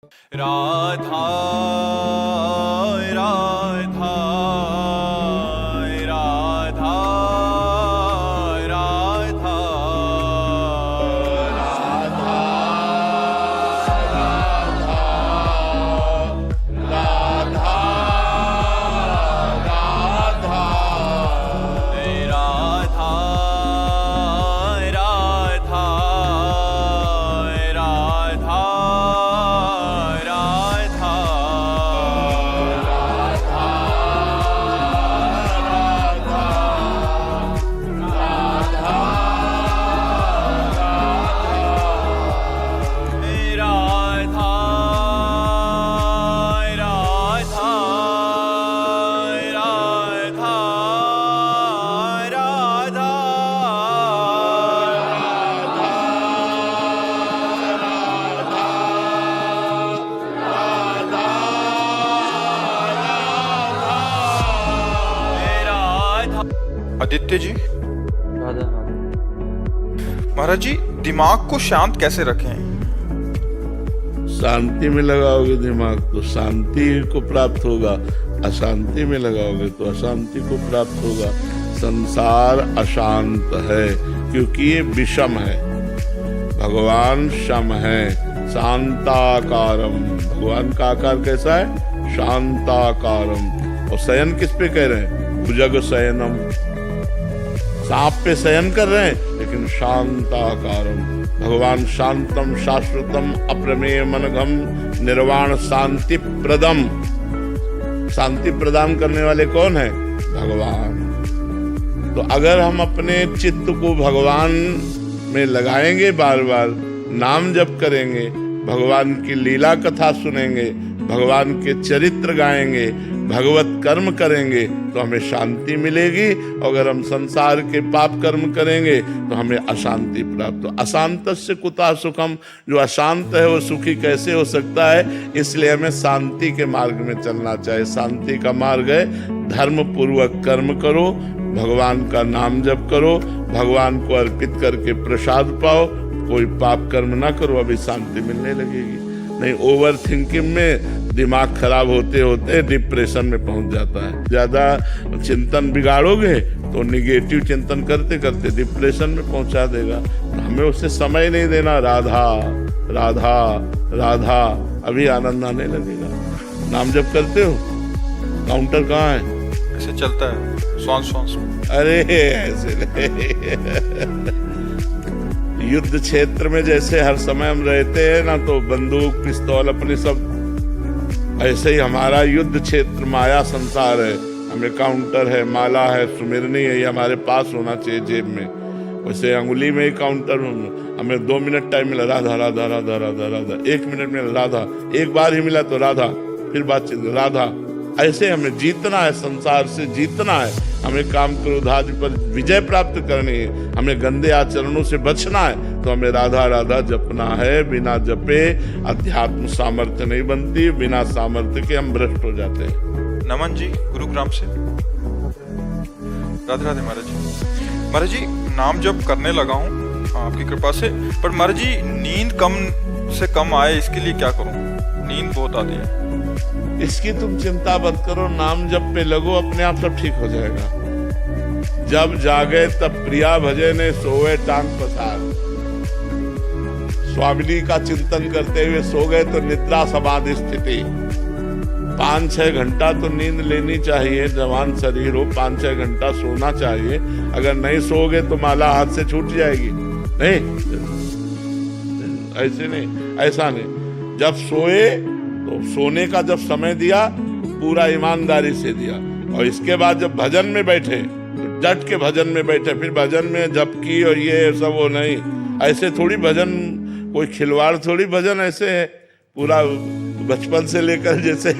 राधा राधा राधा राधा आदित्य जी, राधा महाराज जी, दिमाग को शांत कैसे रखें? शांति में लगाओगे दिमाग तो शांति को प्राप्त होगा, अशांति में लगाओगे तो अशांति को प्राप्त होगा। संसार अशांत है क्योंकि ये विषम है, भगवान शम है, शांताकारम। भगवान का आकार कैसा है? शांताकारम। और शयन किस पे कह रहे हैं? भुजग शयनम, सांप पे शयन कर रहे हैं, लेकिन शांताकारम। भगवान शांतम शाश्वतम अप्रमेय मनघम निर्वाण शांति प्रदम। शांति प्रदान करने वाले कौन है? भगवान। तो अगर हम अपने चित्त को भगवान में लगाएंगे, बार बार नाम जप करेंगे, भगवान की लीला कथा सुनेंगे, भगवान के चरित्र गाएंगे, भगवत कर्म करेंगे तो हमें शांति मिलेगी। अगर हम संसार के पाप कर्म करेंगे तो हमें अशांति प्राप्त हो। अशांतस्य कुतः सुखम, जो अशांत है वो सुखी कैसे हो सकता है? इसलिए हमें शांति के मार्ग में चलना चाहिए। शांति का मार्ग है धर्म पूर्वक कर्म करो, भगवान का नाम जप करो, भगवान को अर्पित करके प्रसाद पाओ, कोई पाप कर्म ना करो, अभी शांति मिलने लगेगी। नहीं, ओवर थिंकिंग में दिमाग खराब होते होते डिप्रेशन में पहुंच जाता है। ज्यादा चिंतन बिगाड़ोगे तो निगेटिव चिंतन करते करते डिप्रेशन में पहुंचा देगा। तो हमें उससे समय नहीं देना। राधा राधा राधा, अभी आनंद आने लगेगा। नाम जप करते हो? काउंटर कहाँ है? ऐसे चलता है, श्वास श्वास में। अरे ऐसे युद्ध क्षेत्र में जैसे हर समय हम रहते हैं ना, तो बंदूक पिस्तौल अपने सब, ऐसे ही हमारा युद्ध क्षेत्र माया संसार है। हमें काउंटर है, माला है, सुमिरनी है, ये हमारे पास होना चाहिए जेब में। वैसे अंगुली में ही काउंटर। हमें 2 मिनट टाइम मिला, राधा राधा राधा राधा राधा। 1 मिनट में राधा, एक बार ही मिला तो राधा, फिर बातचीत राधा। ऐसे हमें जीतना है, संसार से जीतना है। हमें काम क्रोध आदि पर विजय प्राप्त करनी है, हमें गंदे आचरणों से बचना है, तो हमें राधा राधा जपना है। बिना जपे अध्यात्म सामर्थ्य नहीं बनती, बिना सामर्थ्य के हम भ्रष्ट हो जाते हैं। नमन जी, गुरुग्राम से। राधे राधे महाराज जी। महाराज जी, नाम जप करने लगा हूँ आपकी कृपा से, पर महाराज जी नींद कम से कम आए, इसके लिए क्या करूँ? नींद बहुत आती है। इसकी तुम चिंता मत करो, नाम जप पे लगो, अपने आप सब ठीक हो जाएगा। जब जागे तब प्रिया भजे ने सोए टांग पसार। स्वामिनी का चिंतन करते हुए सो गए तो निद्रा समाधि स्थिति। 5-6 घंटा तो नींद लेनी चाहिए। जवान शरीर हो, 5-6 घंटा सोना चाहिए। अगर नहीं सोओगे तो माला हाथ से छूट जाएगी। नहीं, ऐसे नहीं, ऐसा नहीं। जब सोए तो सोने का जब समय दिया, पूरा ईमानदारी से दिया। और इसके बाद जब भजन में बैठे तो डट के भजन में बैठे। फिर भजन में जप की और ये सब, वो नहीं। ऐसे थोड़ी भजन, कोई खिलवाड़ थोड़ी भजन ऐसे है। पूरा बचपन से लेकर जैसे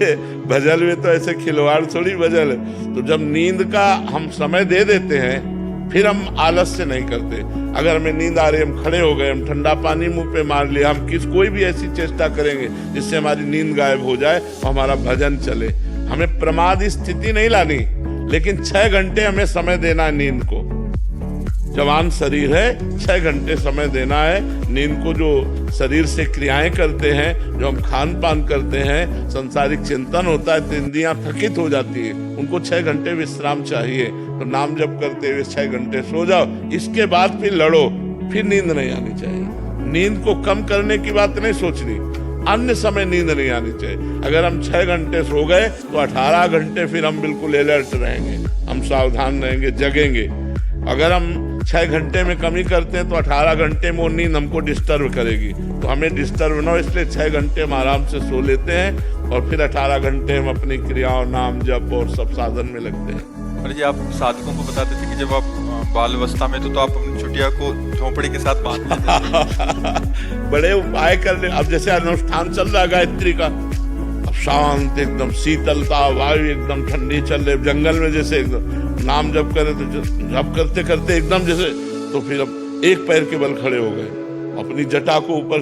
भजन में तो ऐसे खिलवाड़ थोड़ी भजन है। तो जब नींद का हम समय दे देते हैं, फिर हम आलस्य नहीं करते। अगर हमें नींद आ रही, हम खड़े हो गए, हम ठंडा पानी मुंह पे मार लिया, हम कोई भी ऐसी चेष्टा करेंगे जिससे हमारी नींद गायब हो जाए और हमारा भजन चले। हमें प्रमाद स्थिति नहीं लानी, लेकिन 6 घंटे हमें समय देना है नींद को। जवान शरीर है, 6 घंटे समय देना है नींद को। जो शरीर से क्रियाएं करते हैं, जो हम खान पान करते हैं, संसारिक चिंतन होता है, तो इंद्रियां थकित हो जाती है, उनको 6 घंटे विश्राम चाहिए। तो नाम जप करते हुए 6 घंटे सो जाओ, इसके बाद फिर लड़ो, फिर नींद नहीं आनी चाहिए। नींद को कम करने की बात नहीं सोचनी, अन्य समय नींद नहीं आनी चाहिए। अगर हम 6 घंटे सो गए तो 18 घंटे फिर हम बिल्कुल अलर्ट रहेंगे, हम सावधान रहेंगे, जगेंगे। अगर हम 6 घंटे में कमी करते हैं तो 18 घंटे में वो नींद हमको डिस्टर्ब करेगी, तो हमें डिस्टर्ब ना हो इसलिए 6 घंटे हम आराम से सो लेते हैं और फिर 18 घंटे हम अपनी क्रियाओं, नाम जप और सब साधन में लगते हैं। और जी आप साधकों को बताते थे कि जब आप बाल अवस्था में तो आप अपनी छुट्टियां को झोंपड़ी के साथ बांध लेते बड़े उपाय कर ले। अब जैसे अनुष्ठान चल रहा है गायत्री का, अब शांत एकदम शीतलता, वायु एकदम ठंडी चल रही, जंगल में जैसे एकदम नाम जप करे तो जप करते करते एकदम जैसे, तो फिर अब एक पैर के बल खड़े हो गए, अपनी जटा को ऊपर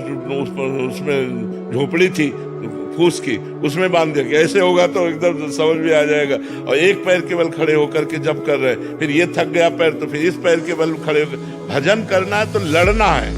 उसमें झोपड़ी थी फूस की, उसमें बांध दिया। ऐसे होगा तो एकदम समझ में आ जाएगा। और एक पैर के बल खड़े होकर के जप कर रहे हैं, फिर ये थक गया पैर तो फिर इस पैर के बल खड़े होकर भजन करना है। तो लड़ना है,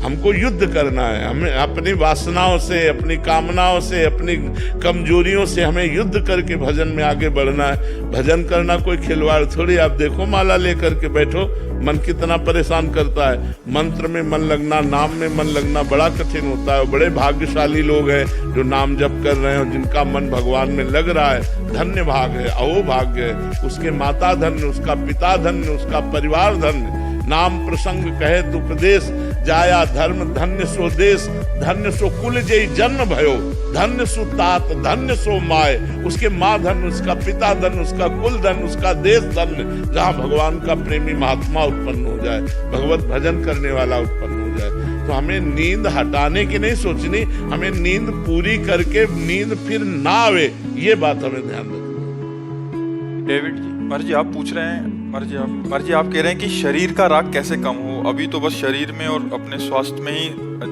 हमको युद्ध करना है, हमें अपनी वासनाओं से, अपनी कामनाओं से, अपनी कमजोरियों से हमें युद्ध करके भजन में आगे बढ़ना है। भजन करना कोई खिलवाड़ थोड़ी। आप देखो माला लेकर के बैठो, मन कितना परेशान करता है। मंत्र में मन लगना, नाम में मन लगना बड़ा कठिन होता है। बड़े भाग्यशाली लोग हैं जो नाम जप कर रहे हैं और जिनका मन भगवान में लग रहा है। धन्य भाग है, अहो भाग्य है। उसके माता धन्य, उसका पिता धन्य, उसका परिवार धन्य। नाम प्रसंग कहे तो प्रदेश जाया धर्म, धन्य सो देश, धन्य सो कुल जय जन्म भयो, धन्य सो तात, धन्य सो माय। उसके माँ धन्य, उसका पिता धन्य, उसका कुल धन्य, उसका देश धन्य, जहाँ भगवान का प्रेमी महात्मा उत्पन्न हो जाए, भगवत भजन करने वाला उत्पन्न हो जाए। तो हमें नींद हटाने की नहीं सोचनी, हमें नींद पूरी करके नींद फिर ना आवे, ये बात हमें ध्यान रखनी। डेविड जी, महाराज जी आप पूछ रहे हैं, महाराज जी आप कह रहे हैं कि शरीर का राग कैसे कम हो। अभी तो बस शरीर में और अपने स्वास्थ्य में ही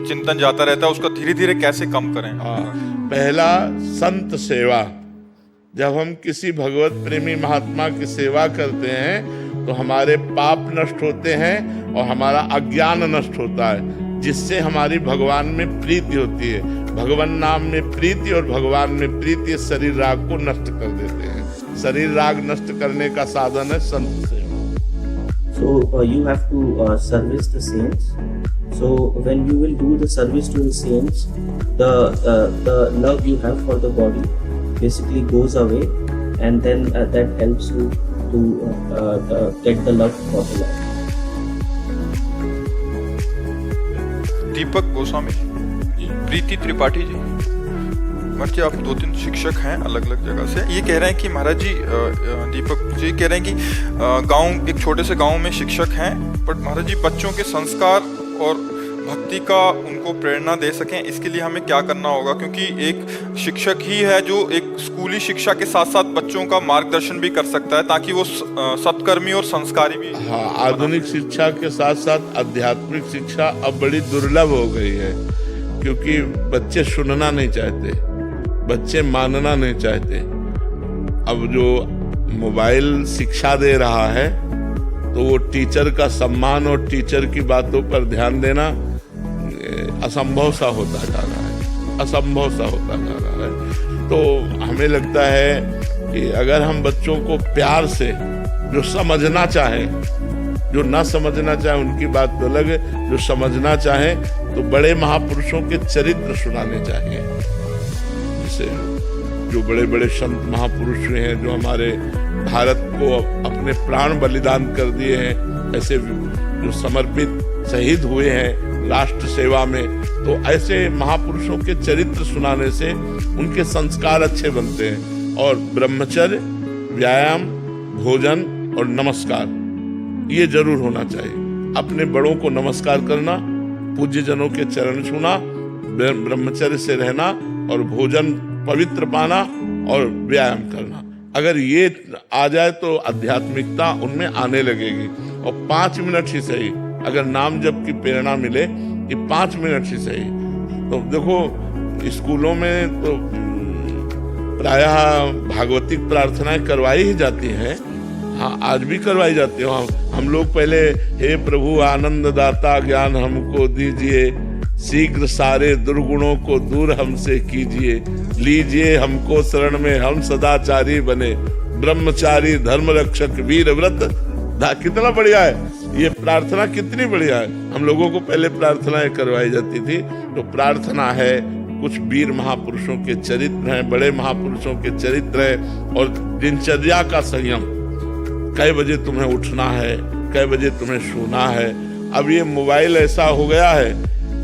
चिंतन जाता रहता है, उसका धीरे धीरे कैसे कम करें। पहला संत सेवा। जब हम किसी भगवत प्रेमी महात्मा की सेवा करते हैं तो हमारे पाप नष्ट होते हैं और हमारा अज्ञान नष्ट होता है, जिससे हमारी भगवान में प्रीति होती है। भगवान नाम में प्रीति और भगवान में प्रीति शरीर राग को नष्ट कर देते हैं। शरीर राग नष्ट करने का साधन है संत सेवा। So you have to service the saints. So when you will do the service to the saints, the love you have for the body basically goes away, and then that helps you to get the love for the Lord. दीपक गोस्वामी, प्रीति त्रिपाठी जी, महाराज जी आप 2-3 शिक्षक हैं अलग अलग जगह से। ये कह रहे हैं कि महाराज जी, दीपक जी कह रहे हैं कि गांव, एक छोटे से गांव में शिक्षक हैं, बट महाराज जी बच्चों के संस्कार और भक्ति का उनको प्रेरणा दे सकें, इसके लिए हमें क्या करना होगा? क्योंकि एक शिक्षक ही है जो एक स्कूली शिक्षा के साथ साथ बच्चों का मार्गदर्शन भी कर सकता है, ताकि वो सत्कर्मी और संस्कारी भी। हाँ, आधुनिक शिक्षा के साथ साथ आध्यात्मिक शिक्षा अब बड़ी दुर्लभ हो गई है, क्योंकि बच्चे सुनना नहीं चाहते, बच्चे मानना नहीं चाहते। अब जो मोबाइल शिक्षा दे रहा है तो वो टीचर का सम्मान और टीचर की बातों पर ध्यान देना असंभव सा होता जा रहा है, असंभव सा होता जा रहा है। तो हमें लगता है कि अगर हम बच्चों को प्यार से, जो समझना चाहे, जो ना समझना चाहे उनकी बात तो अलग है, जो समझना चाहे तो बड़े महापुरुषों के चरित्र सुनाने चाहिए। जैसे जो बड़े बड़े संत महापुरुष हुए हैं, जो हमारे भारत को अपने प्राण बलिदान कर दिए हैं, ऐसे जो समर्पित शहीद हुए हैं राष्ट्र सेवा में, तो ऐसे महापुरुषों के चरित्र सुनाने से उनके संस्कार अच्छे बनते हैं। और ब्रह्मचर्य, व्यायाम, भोजन और नमस्कार ये जरूर होना चाहिए। अपने बड़ों को नमस्कार करना, पूज्य जनों के चरण छूना, ब्रह्मचर्य से रहना और भोजन पवित्र पाना और व्यायाम करना। अगर ये आ जाए तो आध्यात्मिकता उनमें आने लगेगी। और 5 मिनट ही सही, अगर नाम जप की प्रेरणा मिले, ये 5 मिनट ही सही। तो देखो स्कूलों में तो प्रायः भागवतिक प्रार्थनाएं करवाई ही जाती हैं। हाँ, आज भी करवाई जाती है। हम लोग पहले हे प्रभु आनंद दाता ज्ञान हमको दीजिए, शीघ्र सारे दुर्गुणों को दूर हमसे कीजिए, लीजिए हमको शरण में, हम सदाचारी बने, ब्रह्मचारी धर्म रक्षक वीर व्रत। कितना बढ़िया है ये प्रार्थना, कितनी बढ़िया है। हम लोगों को पहले प्रार्थनाएं करवाई जाती थी, तो प्रार्थना है, कुछ वीर महापुरुषों के चरित्र हैं, बड़े महापुरुषों के चरित्र हैं, और दिनचर्या का संयम, कै बजे तुम्हें उठना है, कै बजे तुम्हें सोना है। अब ये मोबाइल ऐसा हो गया है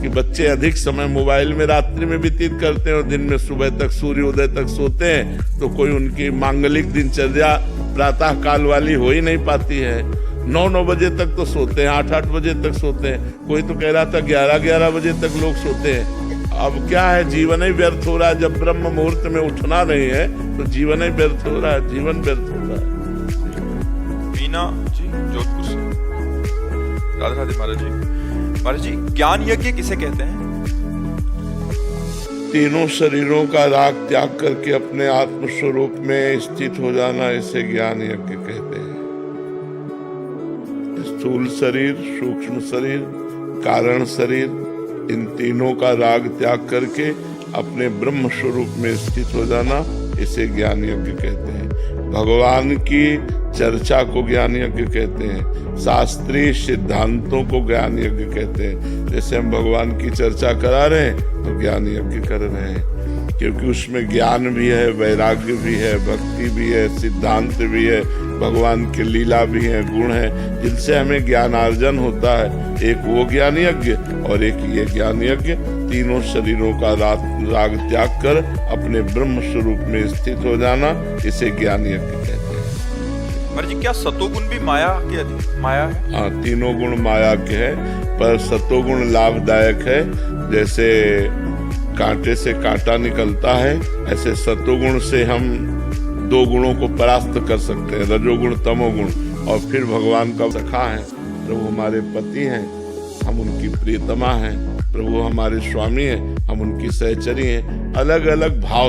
कि बच्चे अधिक समय मोबाइल में रात्रि में व्यतीत करते हैं और दिन में सुबह तक सूर्योदय तक सोते हैं, तो कोई उनकी मांगलिक दिनचर्या प्रातः काल वाली हो ही नहीं पाती है। 9-9 बजे तक तो सोते हैं, 8-8 बजे तक सोते हैं, कोई तो कह रहा था 11-11 बजे तक लोग सोते हैं। अब क्या है, जीवन ही व्यर्थ हो रहा है। जब ब्रह्म मुहूर्त में उठना नहीं है तो जीवन ही व्यर्थ हो रहा है, जीवन व्यर्थ हो रहा है। मीना जी जोधपुर से। राधे राधे महाराज जी। महाराज जी, ज्ञान यज्ञ किसे कहते हैं? तीनों शरीरों का राग त्याग करके अपने आत्म स्वरूप में स्थित हो जाना, इसे ज्ञान यज्ञ कहते हैं। स्थूल शरीर, सूक्ष्म शरीर, कारण शरीर, इन तीनों का राग त्याग करके अपने ब्रह्म स्वरूप में स्थित हो जाना, इसे ज्ञान यज्ञ कहते हैं। भगवान की चर्चा को ज्ञान यज्ञ कहते हैं। शास्त्रीय सिद्धांतों को ज्ञान यज्ञ कहते हैं। जैसे हम भगवान की चर्चा करा रहे हैं तो ज्ञान यज्ञ कर रहे हैं, क्योंकि उसमें ज्ञान भी है, वैराग्य भी है, भक्ति भी है, सिद्धांत भी है, भगवान के लीला भी है, गुण है, जिनसे हमें ज्ञानार्जन होता है। एक वो ज्ञान यज्ञ और एक ये ज्ञान यज्ञ। तीनों शरीरों का राग त्याग कर अपने ब्रह्म स्वरूप में स्थित हो जाना, इसे ज्ञान यज्ञ कहते हैं। महाराज जी, क्या सतोगुण भी माया के माया है? हाँ, तीनों गुण माया के हैं, पर सतोगुण लाभदायक है। जैसे कांटे से कांटा निकलता है, ऐसे सतोगुण से हम 2 गुणों को परास्त कर सकते हैं, रजोगुण तमोगुण। और फिर भगवान का सखा है, प्रभु हमारे पति हैं, हम उनकी प्रियतमा हैं, प्रभु हमारे स्वामी हैं, हम उनकी सहचरी हैं। अलग अलग भाव,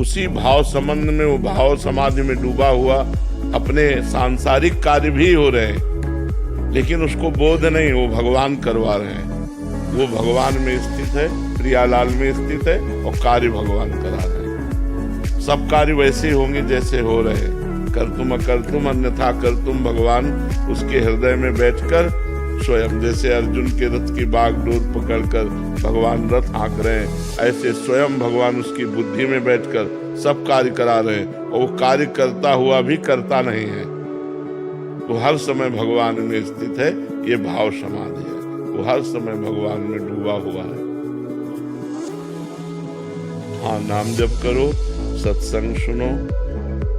उसी भाव संबंध में, वो भाव समाधि में डूबा हुआ अपने सांसारिक कार्य भी हो रहे हैं, लेकिन उसको बोध नहीं, वो भगवान करवा रहे हैं। वो भगवान में स्थित है, प्रियालाल में स्थित है, और कार्य भगवान करा रहे हैं। सब कार्य वैसे होंगे जैसे हो रहे हैं। कर्तुम अकर्तुम अन्यथा कर्तुम, भगवान उसके हृदय में बैठकर स्वयं, जैसे अर्जुन के रथ की बागडोर पकड़कर भगवान रथ हाँक रहे हैं, ऐसे स्वयं भगवान उसकी बुद्धि में बैठकर सब कार्य करा रहे हैं। और वो कार्य करता हुआ भी करता नहीं है, वो हर समय भगवान में स्थित है। ये भाव समाधि है, वो हर समय भगवान में डूबा हुआ है। हाँ, नाम जप करो, सत्संग सुनो,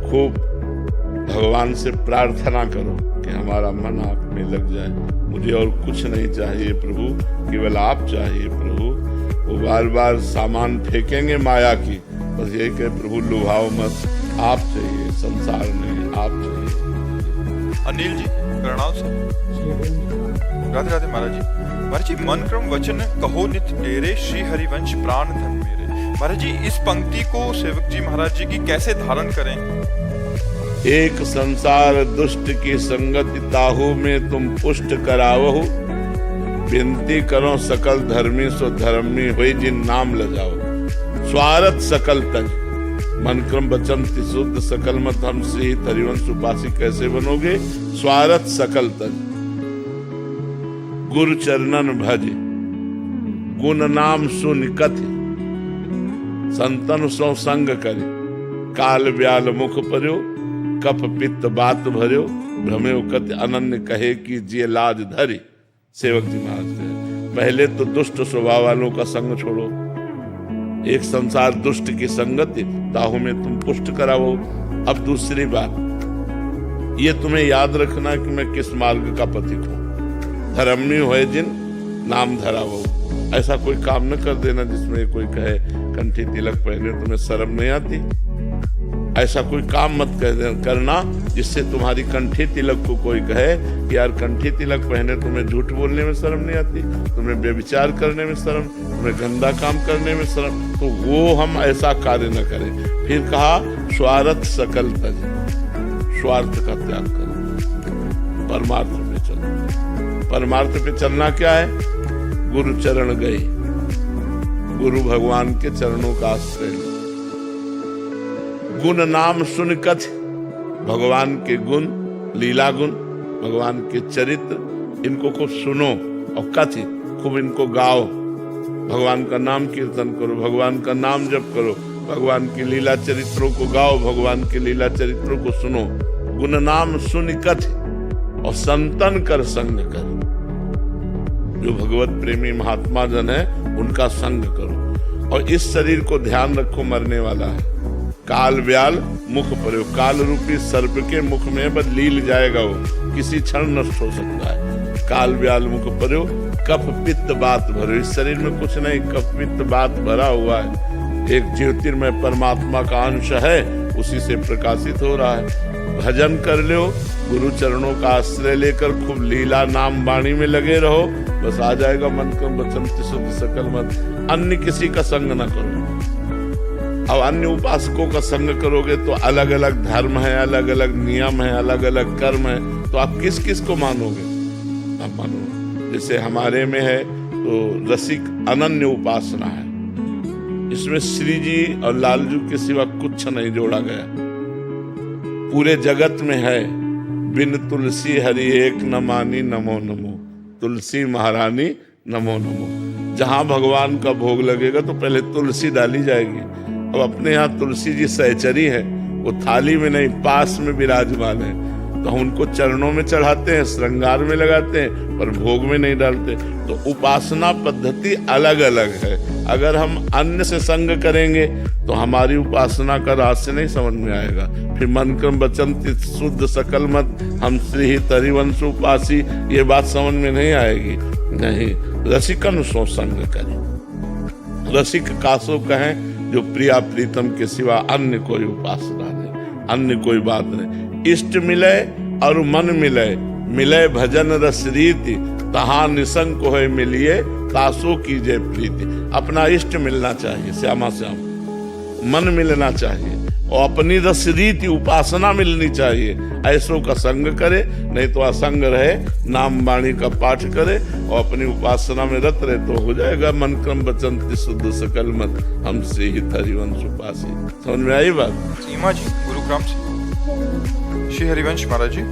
खूब भगवान से प्रार्थना करो कि हमारा मन आप में लग जाए। मुझे और कुछ नहीं चाहिए प्रभु, केवल आप चाहिए प्रभु। वो बार बार सामान फेंकेंगे माया की, बस यही कहे प्रभु लुभाओ मत, आप चाहिए, संसार में आप चाहिए। अनिल जी करनाल से। राधे राधे महाराज जी। महाराज जी, मन क्रम वचन कहो नित डेरे, श्री हरिवंश प्राण धन मेरे। महाराज जी, इस पंक्ति को सेवक जी महाराज जी की कैसे धारण करें? एक संसार दुष्ट की संगति ताहू में तुम पुष्ट करावहु, विनती करो सकल धर्मी सो धर्मी हुई जिन नाम लगाओ। स्वार्थ सकल तज, मन क्रम वचन शुद्ध सकल मत हम श्री हरिवंश उपासी कैसे बनोगे? स्वार्थ सकल तज, गुरु चरणन भज, गुण नाम सुन कथि, संतन सो संग करे, काल व्याल मुख पर्यो, कप पित्त बात भर्यो, भ्रमेव कति अनन्य कहे कि जिय लाज धरी। सेवक जी महाराज कहे, पहले तो दुष्ट स्वभाव वालों का संग छोड़ो। एक संसार दुष्ट की संगति ताहू में तुम पुष्ट कराओ। अब दूसरी बात, ये तुम्हें याद रखना कि मैं किस मार्ग का पथिक हूँ। धर्मी होए जिन नाम धरावो। ऐसा कोई काम न कर देना जिसमें कोई कहे कंठी तिलक पहने तुम्हें शर्म नहीं आती। ऐसा कोई काम मत करना जिससे तुम्हारी कंठी तिलक को कोई कहे कि यार कंठी तिलक पहने तुम्हें झूठ बोलने में शर्म नहीं आती, तुम्हें व्यभिचार करने में शर्म, तुम्हें गंदा काम करने में शर्म। तो वो हम ऐसा कार्य न करें। फिर कहा स्वार्थ सकल तज, स्वार्थ का त्याग करो, परमार्थ पे चलो। परमार्थ पे चलना क्या है? गुरु चरण गए, गुरु भगवान के चरणों का आश्रय लो। गुण नाम सुन कथ, भगवान के गुण, लीला गुण, भगवान के चरित्र, इनको खूब सुनो और कथ, खूब इनको गाओ। भगवान का नाम कीर्तन करो, भगवान का नाम जप करो, भगवान की लीला चरित्रों को गाओ, भगवान के लीला चरित्रों को सुनो। गुण नाम सुन कथ और संतन कर संग कर। जो भगवत प्रेमी महात्मा जन है उनका संग करो। और इस शरीर को ध्यान रखो, मरने वाला है। काल व्याल मुख पर, काल रूपी सर्प के मुख में बस लील जाएगा, वो किसी क्षण नष्ट हो सकता है। काल व्याल मुख पर, कफ पित्त बात भरो। इस शरीर में कुछ नहीं, कफ पित्त बात भरा हुआ है। एक ज्योतिर्मय परमात्मा का अंश है, उसी से प्रकाशित हो रहा है। भजन कर लो, गुरु चरणों का आश्रय लेकर खूब लीला नाम वाणी में लगे रहो, बस आ जाएगा मन क्रम वचन शुद्ध सकल मत। अन्य किसी का संग न करो। अब अन्य उपासकों का संग करोगे तो अलग अलग धर्म है, अलग अलग नियम है, अलग अलग कर्म है, तो आप किस किस को मानोगे? आप मानो जैसे हमारे में है तो रसिक अनन्य उपासना है, इसमें श्री जी और लालजू के सिवा कुछ नहीं जोड़ा गया। पूरे जगत में है बिन तुलसी हरि एक न मानी नमो नमो, तुलसी महारानी नमो नमो। जहां भगवान का भोग लगेगा तो पहले तुलसी डाली जाएगी। अब अपने यहाँ तुलसी जी सहचरी है, वो थाली में नहीं पास में विराजमान है, तो हम उनको चरणों में चढ़ाते हैं, श्रृंगार में लगाते हैं, पर भोग में नहीं डालते। तो उपासना पद्धति अलग अलग है। अगर हम अन्य से संग करेंगे तो हमारी उपासना का रहस्य नहीं समझ में आएगा। फिर मन क्रम वचन शुद्ध सकल मत, हम श्री तरिवंश उपासी, ये बात समझ में नहीं आएगी। नहीं, रसिकन सो संग करें। रसिक कासो कहें जो प्रिया प्रीतम के सिवा अन्य कोई उपासना नहीं, अन्य कोई बात नहीं। इष्ट मिले और मन मिले, मिले भजन रस रीति, तहां निसंग को है मिलिए, कासो कीजिए प्रीति। अपना इष्ट मिलना चाहिए, श्यामा श्याम, मन मिलना चाहिए, और अपनी रस रीति उपासना मिलनी चाहिए। ऐसों का संग करे, नहीं तो असंग रहे, नाम वाणी का पाठ करे और अपनी उपासना में रत रहे तो हो जाएगा मन क्रम वचन शुद्ध सकल मत, हम श्री हरिवंश उपासी। समझ में आई बात? सीमा जी गुरुग्राम से। श्री हरिवंश महाराज जी,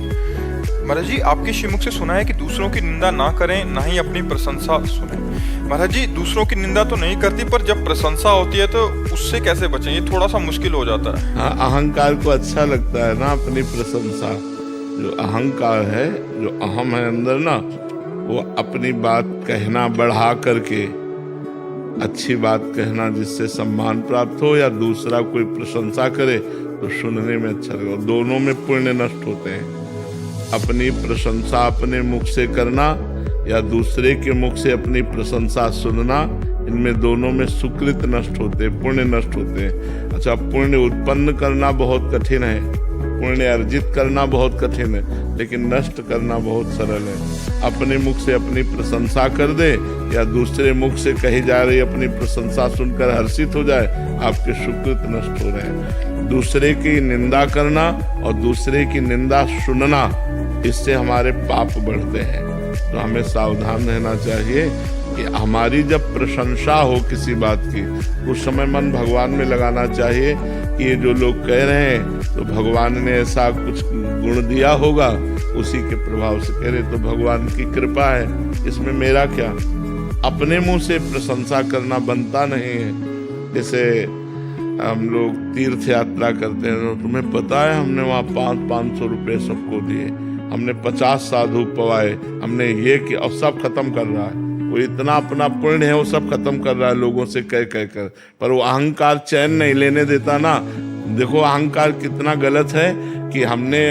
महाराज जी आपके श्रीमुख से सुना है कि दूसरों की निंदा ना करें, ना ही अपनी प्रशंसा सुने। महाराज जी दूसरों की निंदा तो नहीं करती, पर जब प्रशंसा होती है तो उससे कैसे बचें? ये थोड़ा सा मुश्किल हो जाता है। हाँ, अहंकार को अच्छा लगता है ना अपनी प्रशंसा। जो अहंकार है, जो अहम है अंदर ना, वो अपनी बात कहना बढ़ा करके, अच्छी बात कहना जिससे सम्मान प्राप्त हो, या दूसरा कोई प्रशंसा करे तो सुनने में अच्छा लगे। दोनों में पुण्य नष्ट होते हैं। अपनी प्रशंसा अपने मुख से करना या दूसरे के मुख से अपनी प्रशंसा सुनना, इनमें दोनों में सुकृत नष्ट होते हैं, पुण्य नष्ट होते हैं। अच्छा, पुण्य उत्पन्न करना बहुत कठिन है, पुण्य अर्जित करना बहुत कठिन है, लेकिन नष्ट करना बहुत सरल है। अपने मुख से अपनी प्रशंसा कर दे या दूसरे मुख से कही जा रही अपनी प्रशंसा सुनकर हर्षित हो जाए, आपके सुकृत नष्ट हो रहे हैं। दूसरे की निंदा करना और दूसरे की निंदा सुनना, इससे हमारे पाप बढ़ते हैं। तो हमें सावधान रहना चाहिए कि हमारी जब प्रशंसा हो किसी बात की, उस समय मन भगवान में लगाना चाहिए कि ये जो लोग कह रहे हैं तो भगवान ने ऐसा कुछ गुण दिया होगा, उसी के प्रभाव से कह रहे, तो भगवान की कृपा है, इसमें मेरा क्या। अपने मुंह से प्रशंसा करना बनता नहीं है। जैसे हम लोग तीर्थ यात्रा करते हैं, तो तुम्हें पता है हमने वहाँ 500 रुपये सबको दिए, हमने 50 साधु पवाए, हमने ये किया, और सब खत्म कर रहा है। वो इतना अपना पुण्य है, वो सब खत्म कर रहा है लोगों से कह कर, पर वो अहंकार चैन नहीं लेने देता ना। देखो अहंकार कितना गलत है कि हमने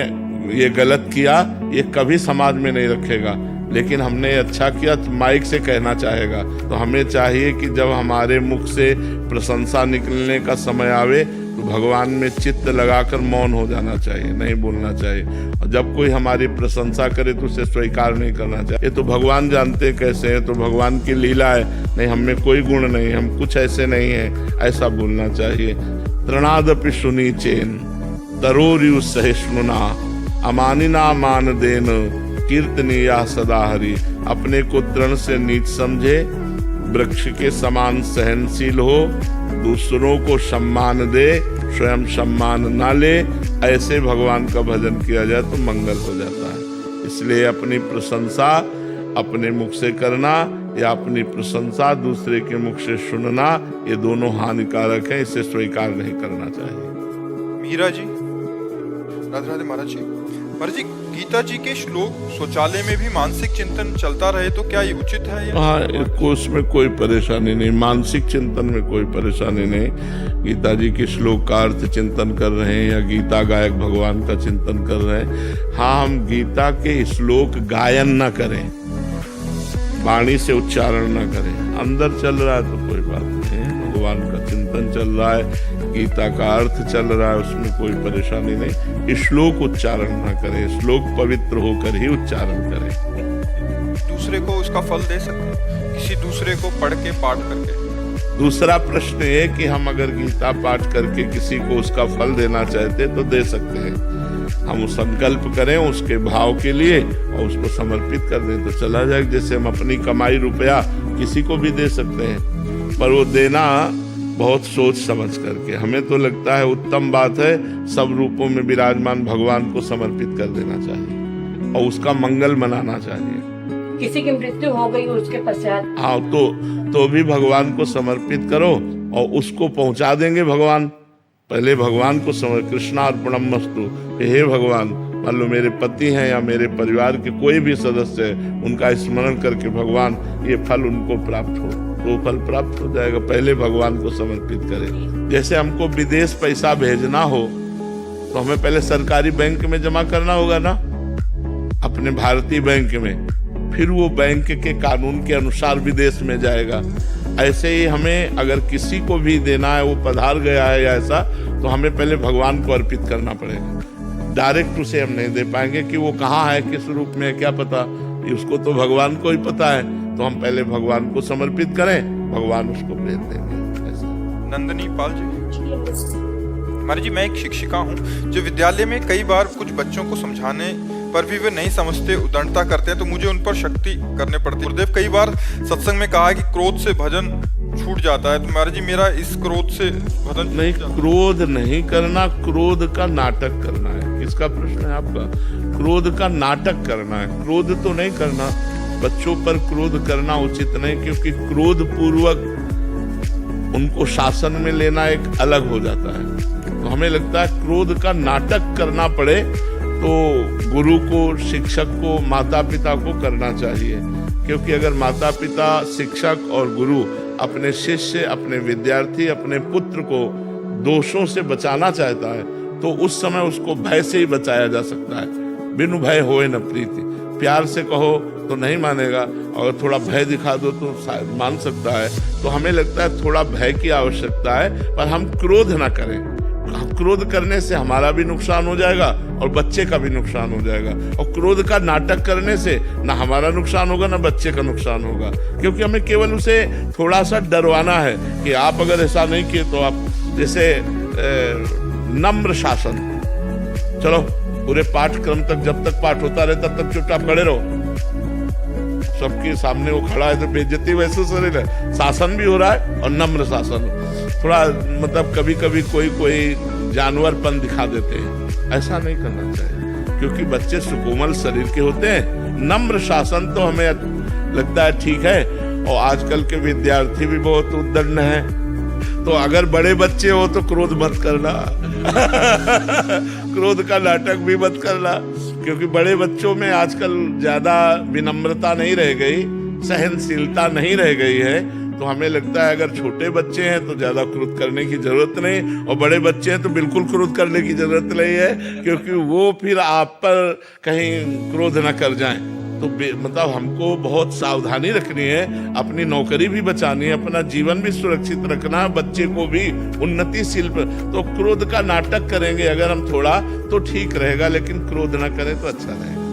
ये गलत किया, ये कभी समाज में नहीं रखेगा, लेकिन हमने अच्छा किया तो माइक से कहना चाहेगा। तो हमें चाहिए कि जब हमारे मुख से प्रशंसा निकलने का समय आवे तो भगवान में चित्त लगाकर मौन हो जाना चाहिए, नहीं बोलना चाहिए। और जब कोई हमारी प्रशंसा करे तो उसे स्वीकार नहीं करना चाहिए। ये तो भगवान जानते कैसे है, तो भगवान की लीला है, नहीं हम में कोई गुण नहीं, हम कुछ ऐसे नहीं है, ऐसा बोलना चाहिए। तृणादपि सुनी चेन तरोरियु सहिष्णुना, अमानिना मान देन कीर्तनीया सदा हरि। अपने को तृण से नीच समझे वृक्ष के समान सहनशील हो, दूसरों को सम्मान दे, स्वयं सम्मान ना ले, ऐसे भगवान का भजन किया जाए तो मंगल हो जाता है। इसलिए अपनी प्रशंसा अपने मुख से करना या अपनी प्रशंसा दूसरे के मुख से सुनना, ये दोनों हानिकारक हैं, इसे स्वीकार नहीं करना चाहिए। मीरा जी, राधे राधे महाराज जी। महाराज जी, गीता जी के श्लोक शौचालय में भी मानसिक चिंतन चलता रहे तो क्या ये उचित है? हाँ, उसमें कोई परेशानी नहीं, मानसिक चिंतन में कोई परेशानी नहीं। गीता जी के श्लोक का अर्थ चिंतन कर रहे हैं या गीता गायक भगवान का चिंतन कर रहे हैं। हाँ, हम गीता के श्लोक गायन न करें, वाणी से उच्चारण न करें, अंदर चल रहा है तो कोई बात नहीं है, भगवान का चिंतन चल रहा है, गीता का अर्थ चल रहा है, उसमें कोई परेशानी नहीं। श्लोक उच्चारण न करें, श्लोक पवित्र होकर ही उच्चारण करें। दूसरे को उसका फल दे सकते हैं, किसी दूसरे को पढ़ के पाठ करके? दूसरा प्रश्न है कि हम अगर गीता पाठ करके किसी को उसका फल देना चाहते तो दे सकते हैं। हम संकल्प करें उसके भाव के लिए और उसको समर्पित कर दें तो चला जाए। जैसे हम अपनी कमाई रुपया किसी को भी दे सकते हैं, पर वो देना बहुत सोच समझ करके। हमें तो लगता है उत्तम बात है सब रूपों में विराजमान भगवान को समर्पित कर देना चाहिए और उसका मंगल मनाना चाहिए। किसी की मृत्यु हो गई उसके पश्चात, हाँ, तो भी भगवान को समर्पित करो और उसको पहुंचा देंगे भगवान। पहले भगवान को कृष्णार्पणमस्तु, हे भगवान, मान लो मेरे पति हैं या मेरे परिवार के कोई भी सदस्य है, उनका स्मरण करके भगवान ये फल उनको प्राप्त हो, तो फल प्राप्त हो जाएगा। पहले भगवान को समर्पित करें। जैसे हमको विदेश पैसा भेजना हो तो हमें पहले सरकारी बैंक में जमा करना होगा ना, अपने भारतीय बैंक में, फिर वो बैंक के कानून के अनुसार विदेश में जाएगा। ऐसे ही हमें अगर किसी को भी देना है, वो पधार गया है या ऐसा, तो हमें पहले भगवान को अर्पित करना पड़ेगा। डायरेक्ट उसे हम नहीं दे पाएंगे कि वो कहाँ है, किस रूप में है, क्या पता, उसको तो भगवान को ही पता है। तो हम पहले भगवान को समर्पित करें, भगवान उसको भेज देंगे। ऐसा। नंदनी पाल जी। महाराज जी, मैं एक शिक्षिका हूँ जो विद्यालय में कई बार कुछ बच्चों को समझाने पर भी वे नहीं समझते, उद्दंडता करते हैं, तो मुझे उन पर शक्ति करने पड़ती है। गुरुदेव कई बार सत्संग में कहा है कि क्रोध से भजन छूट जाता है, तो महाराज जी मेरा इस क्रोध से भजन नहीं, क्रोध नहीं करना, क्रोध का नाटक करना है। किसका प्रश्न है आपका? क्रोध का नाटक करना है, क्रोध तो नहीं करना। बच्चों पर क्रोध करना उचित नहीं, क्योंकि क्रोध पूर्वक उनको शासन में लेना एक अलग हो जाता है। तो हमें लगता है क्रोध का नाटक करना पड़े तो गुरु को, शिक्षक को, माता पिता को करना चाहिए। क्योंकि अगर माता पिता, शिक्षक और गुरु अपने शिष्य, अपने विद्यार्थी, अपने पुत्र को दोषों से बचाना चाहता है तो उस समय उसको भय से ही बचाया जा सकता है। बिनु भय होए न प्रीति, प्यार से कहो तो नहीं मानेगा और थोड़ा भय दिखा दो तो शायद मान सकता है। तो हमें लगता है थोड़ा भय की आवश्यकता है, पर हम क्रोध ना करें। क्रोध करने से हमारा भी नुकसान हो जाएगा और बच्चे का भी नुकसान हो जाएगा, और क्रोध का नाटक करने से ना हमारा नुकसान होगा ना बच्चे का नुकसान होगा। क्योंकि हमें केवल उसे थोड़ा सा डरवाना है कि आप अगर ऐसा नहीं किए तो आप, जैसे नम्र शासन, चलो पूरे पाठक्रम तक जब तक पाठ होता रहे तब तक चुपचाप खड़े रहो, सबके सामने वो खड़ा है तो बेइज्जती वैसे शरीर है। शासन भी हो रहा है और नम्र शासन। थोड़ा मतलब कभी कभी कोई जानवरपन दिखा देते हैं, ऐसा नहीं करना चाहिए, क्योंकि बच्चे सुकोमल शरीर के होते हैं। नम्र शासन तो हमें लगता है ठीक है, और आजकल के विद्यार्थी भी बहुत उद्दंड हैं। तो अगर बड़े बच्चे हो तो क्रोध मत करना क्रोध का नाटक भी मत करना, क्योंकि बड़े बच्चों में आजकल ज्यादा विनम्रता नहीं रह गई, सहनशीलता नहीं रह गई है। तो हमें लगता है अगर छोटे बच्चे हैं तो ज्यादा क्रोध करने की जरूरत नहीं, और बड़े बच्चे हैं तो बिल्कुल क्रोध करने की जरूरत नहीं है, क्योंकि वो फिर आप पर कहीं क्रोध न कर जाएं। तो मतलब हमको बहुत सावधानी रखनी है, अपनी नौकरी भी बचानी है, अपना जीवन भी सुरक्षित रखना है, बच्चे को भी उन्नतिशील। तो क्रोध का नाटक करेंगे अगर हम थोड़ा तो ठीक रहेगा, लेकिन क्रोध ना करें तो अच्छा रहेगा।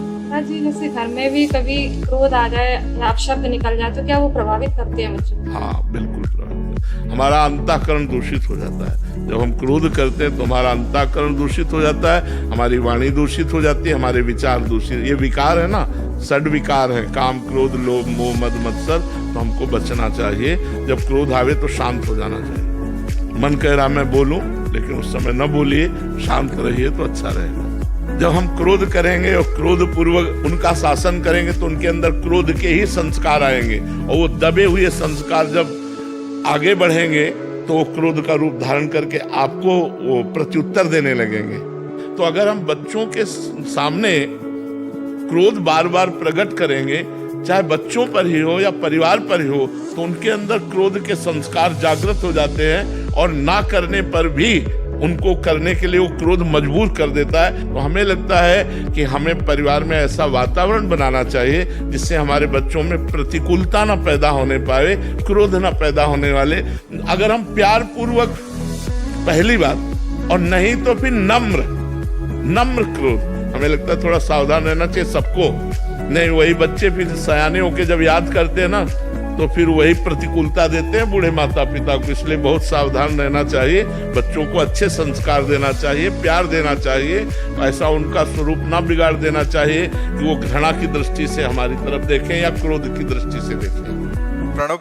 जी, जैसे घर में भी कभी क्रोध आ जाए या अपशब्द निकल जाए तो क्या वो प्रभावित करते हैं बच्चों को? हाँ, बिल्कुल प्रभावित। हमारा अंतःकरण दूषित हो जाता है। जब हम क्रोध करते हैं तो हमारा अंतःकरण दूषित हो जाता है, हमारी वाणी दूषित हो जाती है, हमारे विचार दूषित, ये विकार है ना, षड्विकार हैं, काम, क्रोध, लोभ, मोह, मद, मत्सर, तो हमको बचना चाहिए। जब क्रोध आवे तो शांत हो जाना चाहिए। मन कह रहा मैं बोलूं, लेकिन उस समय न बोलिए, शांत रहिए तो अच्छा रहेगा। जब हम क्रोध करेंगे और क्रोध पूर्वक उनका शासन करेंगे तो उनके अंदर क्रोध के ही संस्कार आएंगे, और वो दबे हुए संस्कार जब आगे बढ़ेंगे तो वो क्रोध का रूप धारण करके आपको वो प्रत्युत्तर देने लगेंगे। तो अगर हम बच्चों के सामने क्रोध बार बार प्रकट करेंगे, चाहे बच्चों पर ही हो या परिवार पर ही हो, तो उनके अंदर क्रोध के संस्कार जागृत हो जाते हैं, और ना करने पर भी उनको करने के लिए वो क्रोध मजबूर कर देता है। तो हमें लगता है कि हमें परिवार में ऐसा वातावरण बनाना चाहिए जिससे हमारे बच्चों में प्रतिकूलता ना पैदा होने पाए, क्रोध ना पैदा होने वाले। अगर हम प्यार पूर्वक, पहली बात, और नहीं तो फिर नम्र क्रोध, हमें लगता है थोड़ा सावधान रहना चाहिए सबको। नहीं, वही बच्चे फिर सयाने होके जब याद करते हैं ना, तो फिर वही प्रतिकूलता देते हैं बूढ़े माता पिता को। इसलिए बहुत सावधान रहना चाहिए, बच्चों को अच्छे संस्कार देना चाहिए, प्यार देना चाहिए, ऐसा उनका स्वरूप ना बिगाड़ देना चाहिए कि वो घृणा की दृष्टि से हमारी तरफ देखें या क्रोध की दृष्टि से देखें। प्रणव